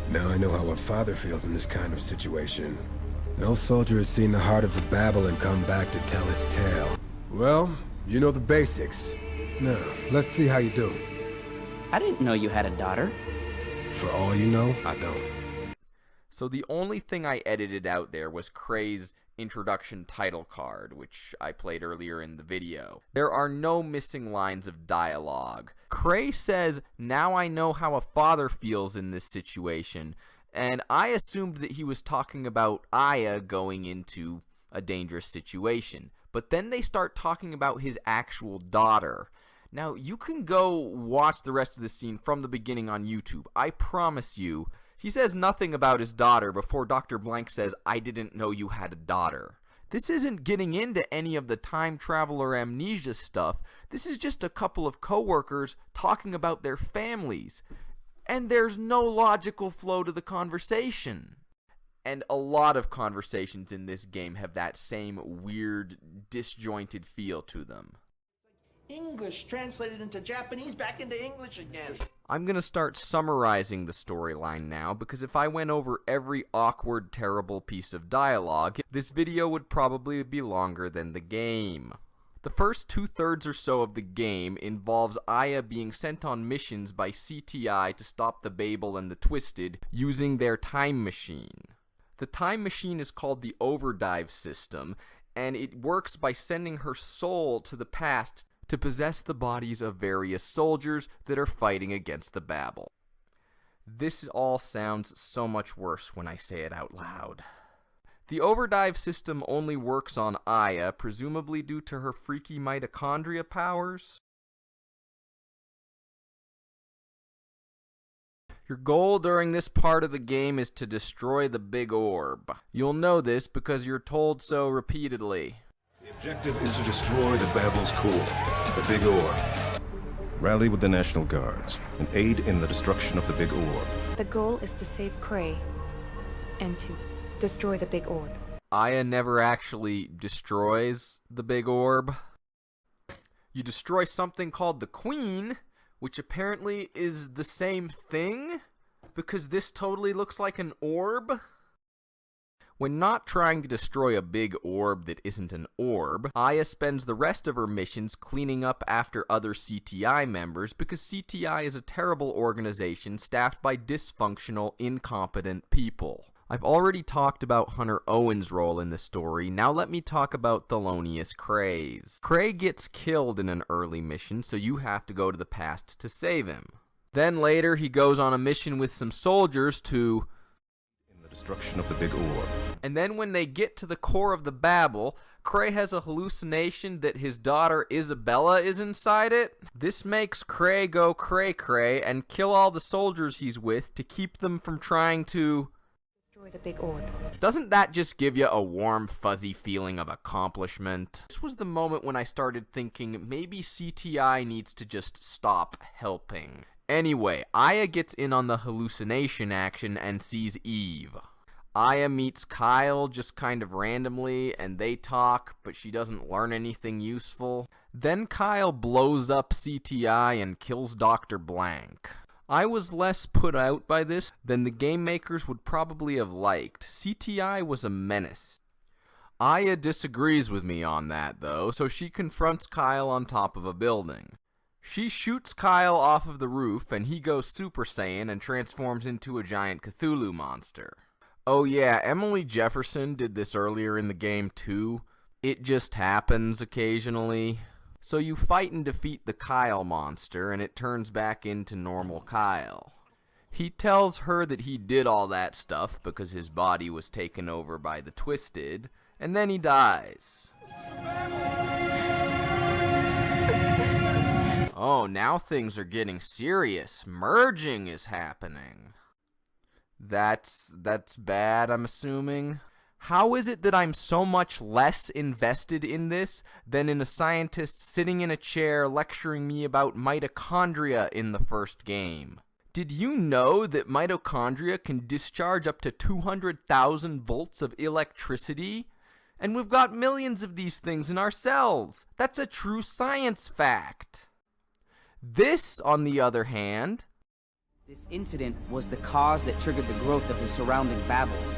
M: Now I know how a father feels in this kind of situation. No soldier has seen the heart of the Babel and come back to tell his tale. Well, you know the basics. Now, let's see how you do.
E: I didn't know you had a daughter.
M: For all you know, I don't.
A: So the only thing I edited out there was Cray's introduction title card, which I played earlier in the video. There are no missing lines of dialogue. Cray says, "Now I know how a father feels in this situation," and I assumed that he was talking about Aya going into a dangerous situation. But then they start talking about his actual daughter. Now, you can go watch the rest of the scene from the beginning on YouTube. I promise you, he says nothing about his daughter before Dr. Blank says, "I didn't know you had a daughter." This isn't getting into any of the time travel or amnesia stuff. This is just a couple of coworkers talking about their families. And there's no logical flow to the conversation. And a lot of conversations in this game have that same weird, disjointed feel to them.
K: English translated into Japanese back into English again.
A: I'm going to start summarizing the storyline now, because if I went over every awkward, terrible piece of dialogue, this video would probably be longer than the game. The first 2/3 or so of the game involves Aya being sent on missions by CTI to stop the Babel and the Twisted using their time machine. The time machine is called the Overdrive system, and it works by sending her soul to the past to possess the bodies of various soldiers that are fighting against the Babel. This all sounds so much worse when I say it out loud. The Overdrive system only works on Aya, presumably due to her freaky mitochondria powers. Your goal during this part of the game is to destroy the Big Orb. You'll know this because you're told so repeatedly.
F: The objective is to destroy the Babel's core, the Big Orb. Rally with the National Guards and aid in the destruction of the Big Orb.
G: The goal is to save Cray and to destroy the Big Orb.
A: Aya never actually destroys the Big Orb. You destroy something called the Queen, which apparently is the same thing, because this totally looks like an orb. When not trying to destroy a big orb that isn't an orb, Aya spends the rest of her missions cleaning up after other CTI members because CTI is a terrible organization staffed by dysfunctional, incompetent people. I've already talked about Hunter Owen's role in the story, now let me talk about Thelonious Craze. Cray gets killed in an early mission, so you have to go to the past to save him. Then later he goes on a mission with some soldiers to
F: destruction of the big orb.
A: And then when they get to the core of the Babel, Cray has a hallucination that his daughter Isabella is inside it. This makes Cray go cray-cray and kill all the soldiers he's with to keep them from trying to
G: destroy the big orb.
A: Doesn't that just give you a warm, fuzzy feeling of accomplishment? This was the moment when I started thinking maybe CTI needs to just stop helping. Anyway, Aya gets in on the hallucination action and sees Eve. Aya meets Kyle just kind of randomly, and they talk, but she doesn't learn anything useful. Then Kyle blows up CTI and kills Dr. Blank. I was less put out by this than the game makers would probably have liked. CTI was a menace. Aya disagrees with me on that, though, so she confronts Kyle on top of a building. She shoots Kyle off of the roof, and he goes Super Saiyan and transforms into a giant Cthulhu monster. Oh yeah, Emily Jefferson did this earlier in the game too. It just happens occasionally. So you fight and defeat the Kyle monster, and it turns back into normal Kyle. He tells her that he did all that stuff because his body was taken over by the Twisted, and then he dies. Oh, now things are getting serious. Merging is happening. That's bad, I'm assuming. How is it that I'm so much less invested in this than in a scientist sitting in a chair lecturing me about mitochondria in the first game? Did you know that mitochondria can discharge up to 200,000 volts of electricity? And we've got millions of these things in our cells. That's a true science fact. This, on the other hand...
E: This incident was the cause that triggered the growth of the surrounding Babels.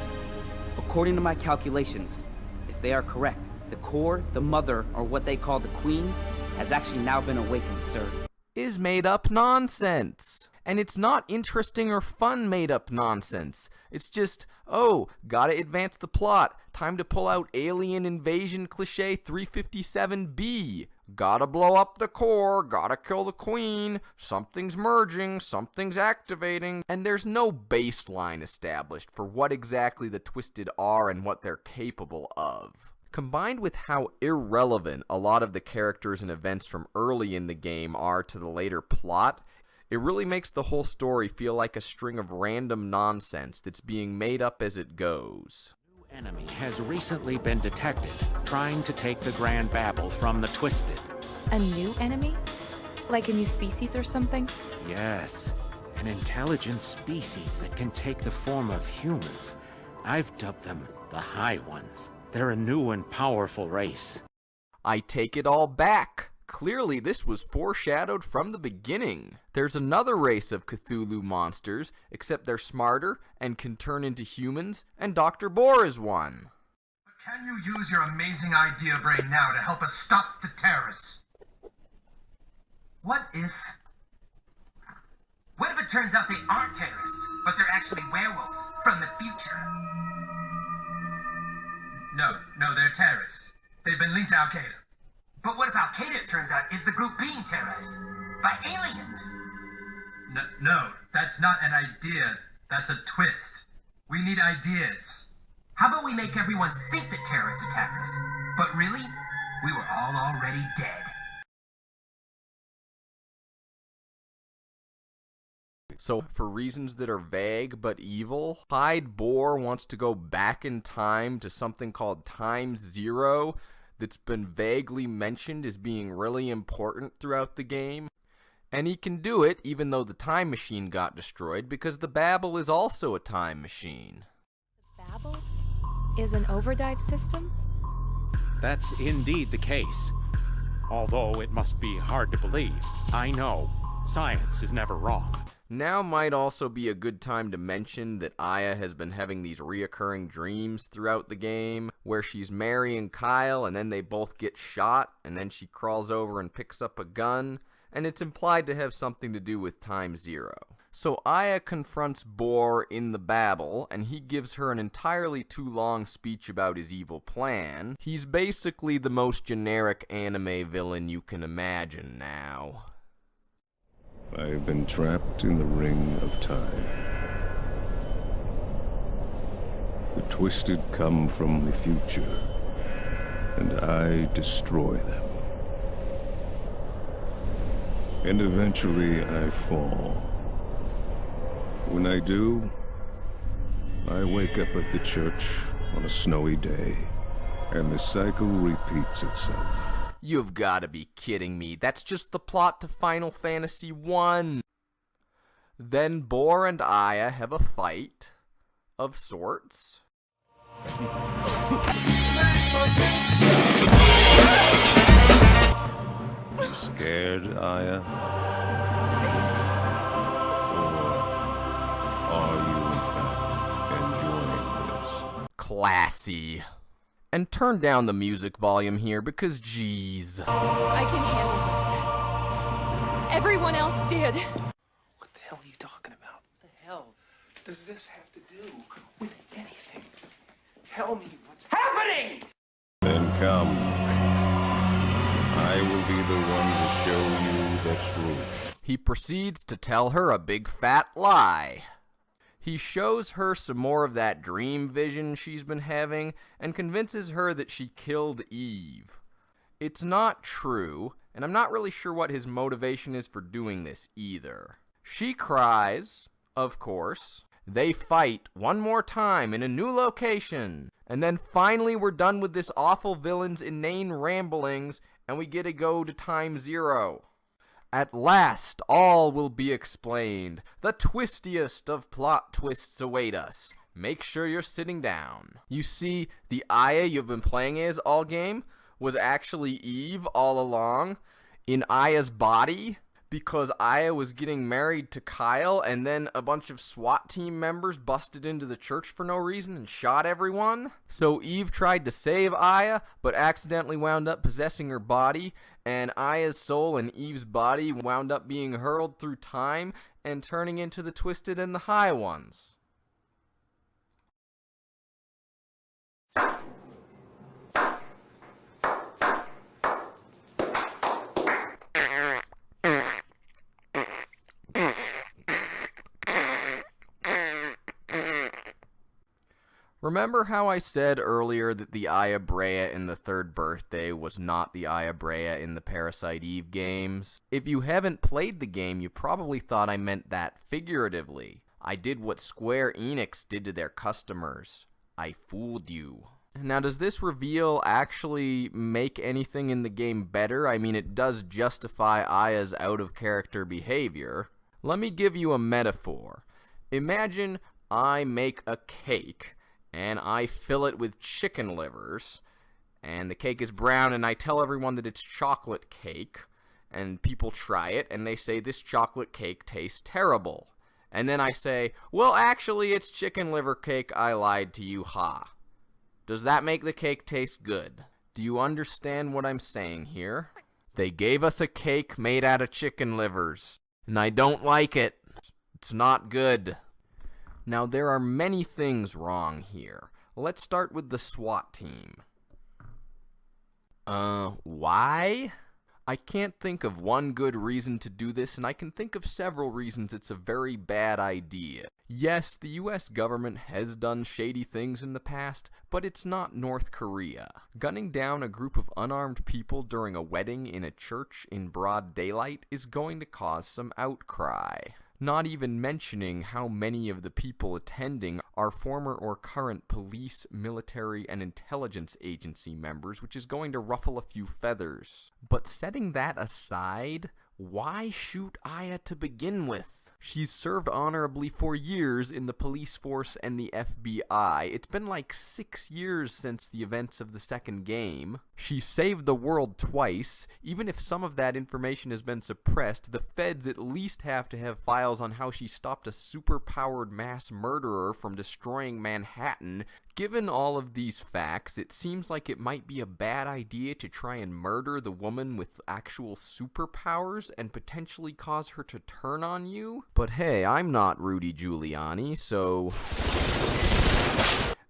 E: According to my calculations, if they are correct, the core, the mother, or what they call the queen, has actually now been awakened, sir.
A: Is made up nonsense. And it's not interesting or fun made up nonsense. It's just, oh, gotta advance the plot. Time to pull out alien invasion cliche 357B. Gotta blow up the core, gotta kill the queen, something's merging, something's activating, and there's no baseline established for what exactly the Twisted are and what they're capable of. Combined with how irrelevant a lot of the characters and events from early in the game are to the later plot, it really makes the whole story feel like a string of random nonsense that's being made up as it goes.
R: Enemy has recently been detected trying to take the Grand Babel from the Twisted.
G: A new enemy? Like a new species or something?
R: Yes, an intelligent species that can take the form of humans. I've dubbed them the High Ones. They're a new and powerful race.
A: I take it all back. Clearly, this was foreshadowed from the beginning. There's another race of Cthulhu monsters, except they're smarter and can turn into humans, and Dr. Bohr is one.
T: But can you use your amazing idea brain now to help us stop the terrorists? What if it turns out they aren't terrorists, but they're actually werewolves from the future? No, they're terrorists. They've been linked to Al-Qaeda. But what if Al-Qaeda, it turns out, is the group being terrorized by aliens? No, that's not an idea. That's a twist. We need ideas. How about we make everyone think that terrorists attacked us? But really, we were all already dead.
A: So, for reasons that are vague but evil, Hyde Bohr wants to go back in time to something called Time Zero that's been vaguely mentioned as being really important throughout the game. And he can do it even though the time machine got destroyed because the Babel is also a time machine.
G: The Babel is an overdrive system?
R: That's indeed the case. Although it must be hard to believe, I know science is never wrong.
A: Now might also be a good time to mention that Aya has been having these reoccurring dreams throughout the game, where she's marrying Kyle and then they both get shot, and then she crawls over and picks up a gun, and it's implied to have something to do with Time Zero. So Aya confronts Boar in the Babel, and he gives her an entirely too long speech about his evil plan. He's basically the most generic anime villain you can imagine now.
F: I have been trapped in the ring of time. The twisted come from the future, and I destroy them. And eventually I fall. When I do, I wake up at the church on a snowy day, and the cycle repeats itself.
A: You've gotta be kidding me. That's just the plot to Final Fantasy I. Then Boar and Aya have a fight of sorts.
F: You scared, Aya? Or are you, in fact, enjoying this?
A: Classy. And turn down the music volume here, because geez.
P: I can handle this. Everyone else did.
K: What the hell are you talking about? What the hell does this have to do with anything? Tell me what's happening!
F: Then come. I will be the one to show you the truth.
A: He proceeds to tell her a big fat lie. He shows her some more of that dream vision she's been having and convinces her that she killed Eve. It's not true, and I'm not really sure what his motivation is for doing this either. She cries, of course. They fight one more time in a new location, and then finally we're done with this awful villain's inane ramblings and we get to go to Time Zero. At last, all will be explained. The twistiest of plot twists await us. Make sure you're sitting down. You see, the Aya you've been playing as all game was actually Eve all along in Aya's body, because Aya was getting married to Kyle, and then a bunch of SWAT team members busted into the church for no reason and shot everyone. So Eve tried to save Aya, but accidentally wound up possessing her body, and Aya's soul and Eve's body wound up being hurled through time and turning into the Twisted and the High Ones. Remember how I said earlier that the Aya Brea in the Third Birthday was not the Aya Brea in the Parasite Eve games? If you haven't played the game, you probably thought I meant that figuratively. I did what Square Enix did to their customers. I fooled you. Now, does this reveal actually make anything in the game better? I mean, it does justify Aya's out-of-character behavior. Let me give you a metaphor. Imagine I make a cake, and I fill it with chicken livers, and the cake is brown, and I tell everyone that it's chocolate cake, and people try it, and they say this chocolate cake tastes terrible. And then I say, well, actually, it's chicken liver cake, I lied to you, ha. Does that make the cake taste good? Do you understand what I'm saying here? They gave us a cake made out of chicken livers, and I don't like it. It's not good. Now, there are many things wrong here. Let's start with the SWAT team. Why? I can't think of one good reason to do this, and I can think of several reasons it's a very bad idea. Yes, the US government has done shady things in the past, but it's not North Korea. Gunning down a group of unarmed people during a wedding in a church in broad daylight is going to cause some outcry. Not even mentioning how many of the people attending are former or current police, military, and intelligence agency members, which is going to ruffle a few feathers. But setting that aside, why shoot Aya to begin with? She's served honorably for years in the police force and the FBI. It's been like 6 years since the events of the second game. She saved the world twice. Even if some of that information has been suppressed, the feds at least have to have files on how she stopped a super-powered mass murderer from destroying Manhattan. Given all of these facts, it seems like it might be a bad idea to try and murder the woman with actual superpowers and potentially cause her to turn on you. But hey, I'm not Rudy Giuliani, so...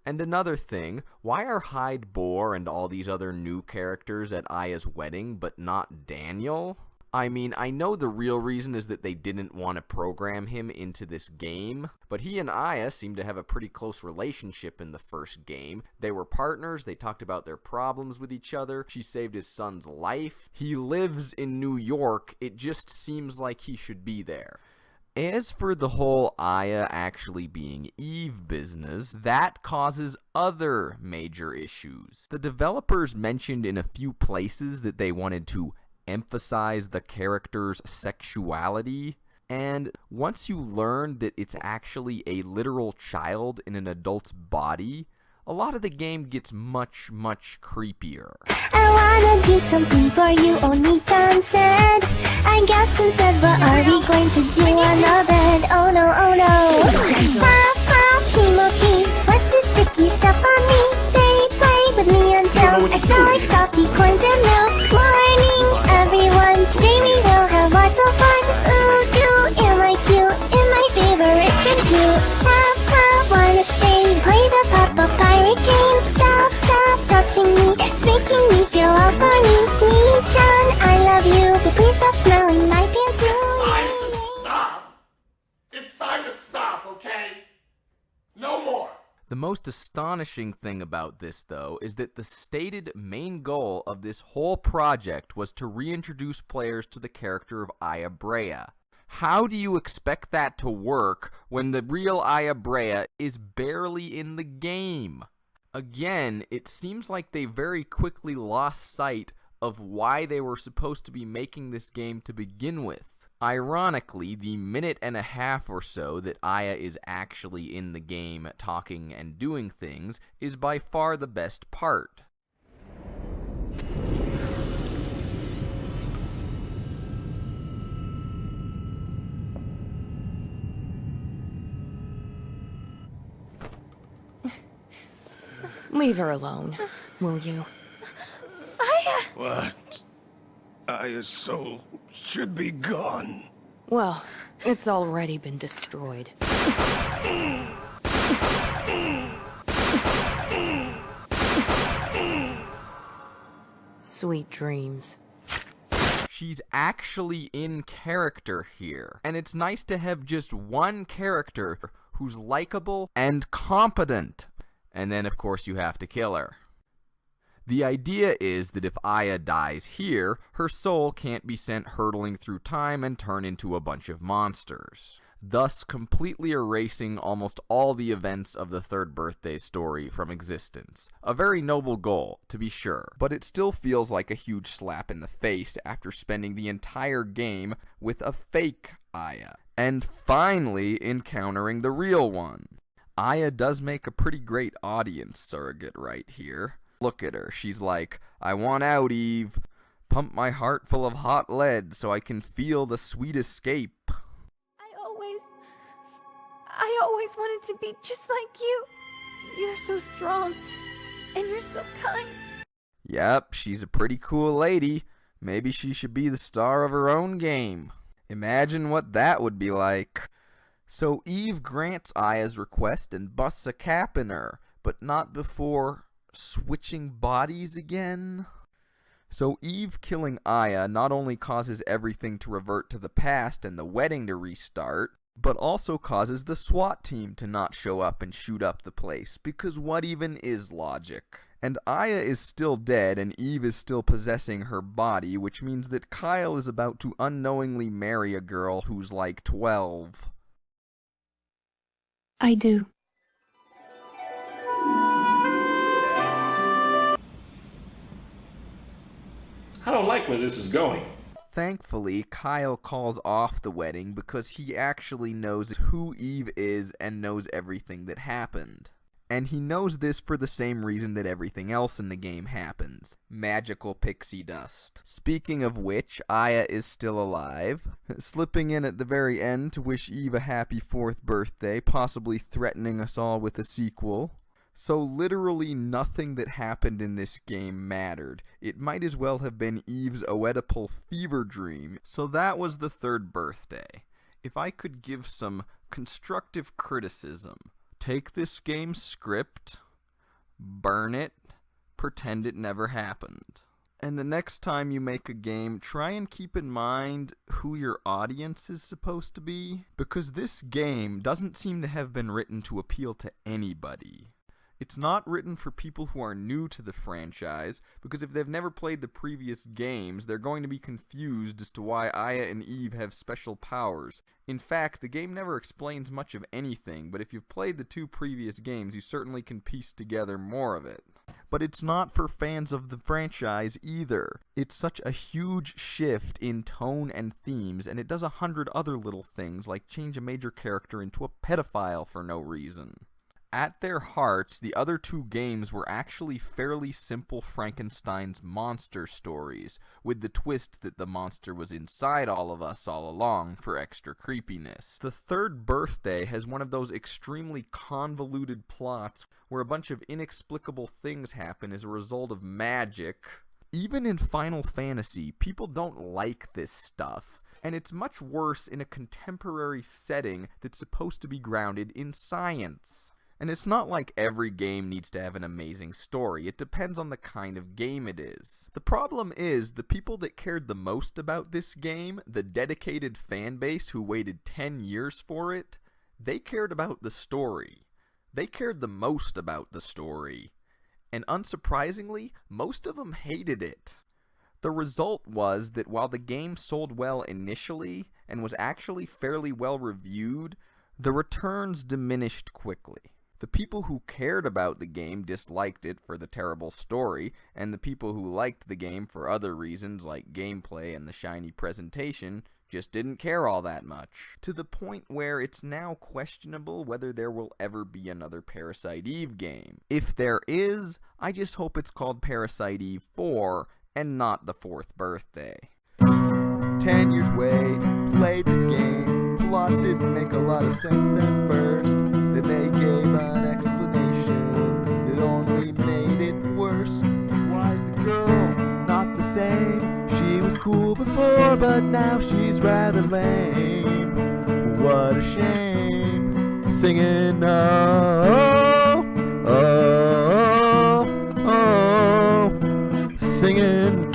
A: And another thing, why are Hyde Boar and all these other new characters at Aya's wedding, but not Daniel? I mean, I know the real reason is that they didn't want to program him into this game, but he and Aya seem to have a pretty close relationship in the first game. They were partners, they talked about their problems with each other, she saved his son's life. He lives in New York, it just seems like he should be there. As for the whole Aya actually being Eve business, that causes other major issues. The developers mentioned in a few places that they wanted to emphasize the character's sexuality, and once you learn that it's actually a literal child in an adult's body, a lot of the game gets much, much creepier.
U: I wanna do something for you, Oni-chan said. I guess instead, what are we going to do on the bed? Oh no, oh no. Pop, pop, kimochi. What's this sticky stuff on me? Play with me until I smell like salty coins and milk. Morning, everyone. Today we will have lots of fun. Ooh, doo, am I cute? In my favorite swimsuit. Pop, pop, wanna stay. Play the pop-up pirate game. Stop, stop touching me. It's making me feel all funny. Me-chan, I love you, but please stop smelling my pants.
K: Stop! It's time to stop, okay? No more!
A: The most astonishing thing about this, though, is that the stated main goal of this whole project was to reintroduce players to the character of Aya Brea. How do you expect that to work when the real Aya Brea is barely in the game? Again, it seems like they very quickly lost sight of why they were supposed to be making this game to begin with. Ironically, the minute and a half or so that Aya is actually in the game talking and doing things is by far the best part.
G: Leave her alone, will you?
U: Aya!
F: What? Aya's soul should be gone.
G: Well, it's already been destroyed. Sweet dreams.
A: She's actually in character here, and it's nice to have just one character who's likable and competent. And then, of course, you have to kill her. The idea is that if Aya dies here, her soul can't be sent hurtling through time and turn into a bunch of monsters, thus completely erasing almost all the events of the third birthday story from existence. A very noble goal, to be sure, but it still feels like a huge slap in the face after spending the entire game with a fake Aya, and finally encountering the real one. Aya does make a pretty great audience surrogate right here. Look at her, she's like, I want out, Eve. Pump my heart full of hot lead so I can feel the sweet escape.
P: I always wanted to be just like you. You're so strong, and you're so kind.
A: Yep, she's a pretty cool lady. Maybe she should be the star of her own game. Imagine what that would be like. So Eve grants Aya's request and busts a cap in her, but not before switching bodies again. So Eve killing Aya not only causes everything to revert to the past and the wedding to restart, but also causes the SWAT team to not show up and shoot up the place, because what even is logic? And Aya is still dead and Eve is still possessing her body, which means that Kyle is about to unknowingly marry a girl who's like 12.
G: I do.
L: I don't like where this is going.
A: Thankfully, Kyle calls off the wedding because he actually knows who Eve is and knows everything that happened. And he knows this for the same reason that everything else in the game happens. Magical pixie dust. Speaking of which, Aya is still alive, slipping in at the very end to wish Eve a happy 4th birthday, possibly threatening us all with a sequel. So literally nothing that happened in this game mattered. It might as well have been Eve's Oedipal fever dream. So that was the 3rd birthday. If I could give some constructive criticism, take this game's script, burn it, pretend it never happened. And the next time you make a game, try and keep in mind who your audience is supposed to be, because this game doesn't seem to have been written to appeal to anybody. It's not written for people who are new to the franchise, because if they've never played the previous games, they're going to be confused as to why Aya and Eve have special powers. In fact, the game never explains much of anything, but if you've played the 2 previous games, you certainly can piece together more of it. But it's not for fans of the franchise either. It's such a huge shift in tone and themes, and it does 100 other little things, like change a major character into a pedophile for no reason. At their hearts, the other 2 games were actually fairly simple Frankenstein's monster stories, with the twist that the monster was inside all of us all along for extra creepiness. The 3rd birthday has one of those extremely convoluted plots where a bunch of inexplicable things happen as a result of magic. Even in Final Fantasy, people don't like this stuff. And it's much worse in a contemporary setting that's supposed to be grounded in science. And it's not like every game needs to have an amazing story. It depends on the kind of game it is. The problem is, the people that cared the most about this game, the dedicated fan base who waited 10 years for it, they cared about the story. They cared the most about the story. And unsurprisingly, most of them hated it. The result was that while the game sold well initially, and was actually fairly well reviewed, the returns diminished quickly. The people who cared about the game disliked it for the terrible story, and the people who liked the game for other reasons like gameplay and the shiny presentation just didn't care all that much. To the point where it's now questionable whether there will ever be another Parasite Eve game. If there is, I just hope it's called Parasite Eve 4 and not the 4th birthday. 10 years wait, played the game, plot didn't make a lot of sense at first. Then they gave an explanation that only made it worse. Why is the girl not the same? She was cool before, but now she's rather lame. What a shame. Singing oh, oh, oh, singing